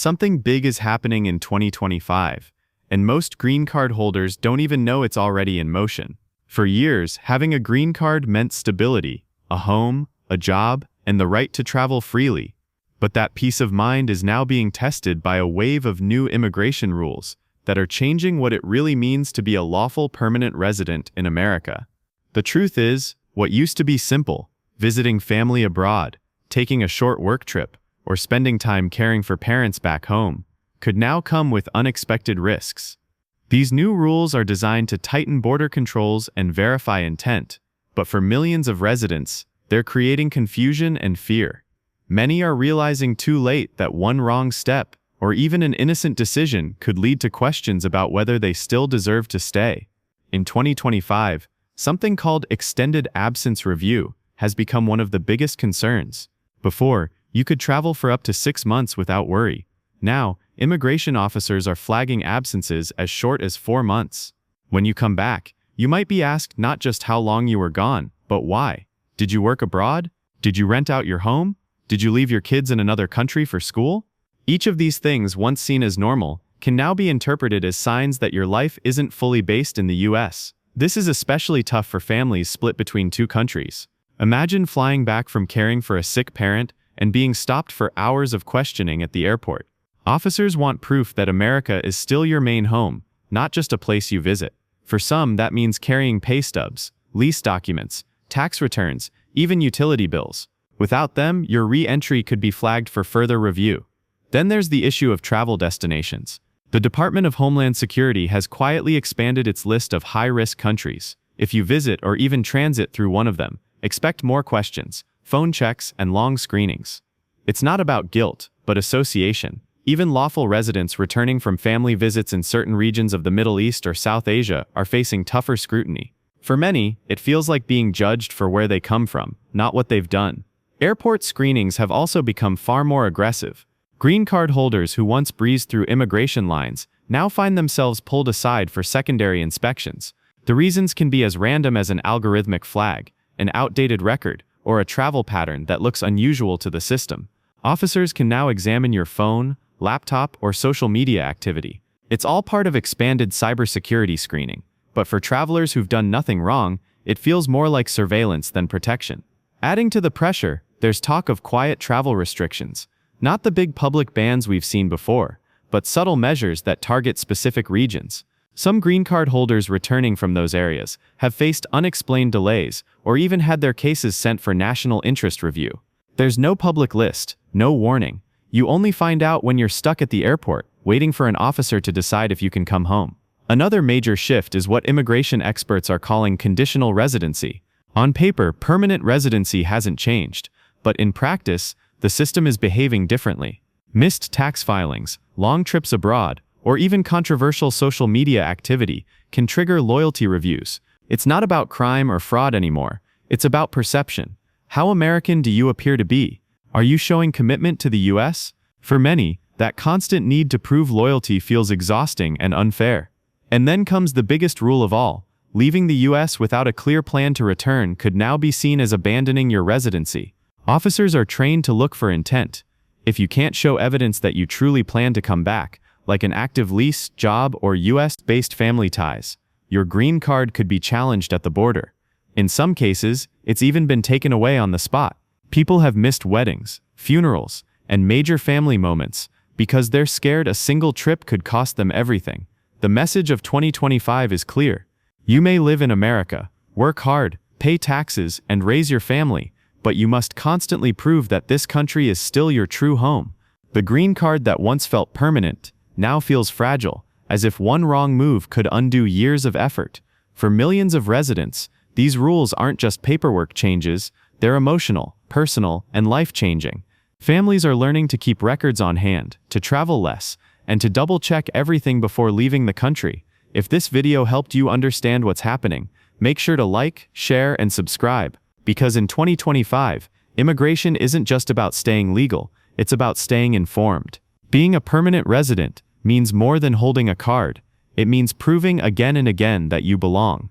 Something big is happening in 2025, and most green card holders don't even know it's already in motion. For years, having a green card meant stability, a home, a job, and the right to travel freely. But that peace of mind is now being tested by a wave of new immigration rules that are changing what it really means to be a lawful permanent resident in America. The truth is, what used to be simple, visiting family abroad, taking a short work trip, or spending time caring for parents back home, could now come with unexpected risks. These new rules are designed to tighten border controls and verify intent, but for millions of residents, they're creating confusion and fear. Many are realizing too late that one wrong step, or even an innocent decision, could lead to questions about whether they still deserve to stay. In 2025, something called extended absence review has become one of the biggest concerns. Before, you could travel for up to 6 months without worry. Now, immigration officers are flagging absences as short as 4 months. When you come back, you might be asked not just how long you were gone, but why. Did you work abroad? Did you rent out your home? Did you leave your kids in another country for school? Each of these things, once seen as normal, can now be interpreted as signs that your life isn't fully based in the US. This is especially tough for families split between 2 countries. Imagine flying back from caring for a sick parent and being stopped for hours of questioning at the airport. Officers want proof that America is still your main home, not just a place you visit. For some, that means carrying pay stubs, lease documents, tax returns, even utility bills. Without them, your re-entry could be flagged for further review. Then there's the issue of travel destinations. The Department of Homeland Security has quietly expanded its list of high-risk countries. If you visit or even transit through one of them, expect more questions, phone checks, and long screenings. It's not about guilt, but association. Even lawful residents returning from family visits in certain regions of the Middle East or South Asia are facing tougher scrutiny. For many, it feels like being judged for where they come from, not what they've done. Airport screenings have also become far more aggressive. Green card holders who once breezed through immigration lines now find themselves pulled aside for secondary inspections. The reasons can be as random as an algorithmic flag, an outdated record, or a travel pattern that looks unusual to the system. Officers can now examine your phone, laptop, or social media activity. It's all part of expanded cybersecurity screening. But for travelers who've done nothing wrong, it feels more like surveillance than protection. Adding to the pressure, there's talk of quiet travel restrictions. Not the big public bans we've seen before, but subtle measures that target specific regions. Some green card holders returning from those areas have faced unexplained delays or even had their cases sent for national interest review. There's no public list, no warning. You only find out when you're stuck at the airport, waiting for an officer to decide if you can come home. Another major shift is what immigration experts are calling conditional residency. On paper, permanent residency hasn't changed, but in practice, the system is behaving differently. Missed tax filings, long trips abroad, or even controversial social media activity can trigger loyalty reviews. It's not about crime or fraud anymore. It's about perception. How American do you appear to be? Are you showing commitment to the US? For many, that constant need to prove loyalty feels exhausting and unfair. And then comes the biggest rule of all. Leaving the US without a clear plan to return could now be seen as abandoning your residency. Officers are trained to look for intent. If you can't show evidence that you truly plan to come back, like an active lease, job, or US-based family ties, your green card could be challenged at the border. In some cases, it's even been taken away on the spot. People have missed weddings, funerals, and major family moments because they're scared a single trip could cost them everything. The message of 2025 is clear. You may live in America, work hard, pay taxes, and raise your family, but you must constantly prove that this country is still your true home. The green card that once felt permanent now feels fragile, as if one wrong move could undo years of effort. For millions of residents, these rules aren't just paperwork changes, they're emotional, personal, and life-changing. Families are learning to keep records on hand, to travel less, and to double-check everything before leaving the country. If this video helped you understand what's happening, make sure to like, share, and subscribe, because in 2025, immigration isn't just about staying legal, it's about staying informed. Being a permanent resident means more than holding a card. It means proving again and again that you belong.